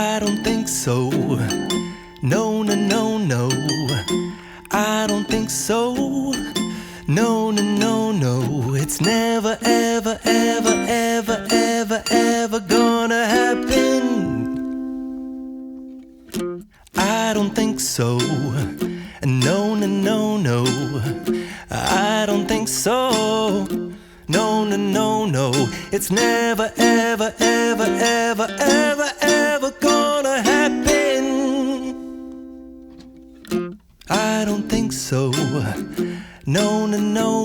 I don't think so. No, no, no, no. I don't think so. No, no, no, no. It's never, ever, ever, ever, ever, ever gonna happen. I don't think so. No, no, no, no. I don't think so. No, no, no, no. It's never, ever, ever, ever, ever, ever gonna happen. I don't think so. No, no, no,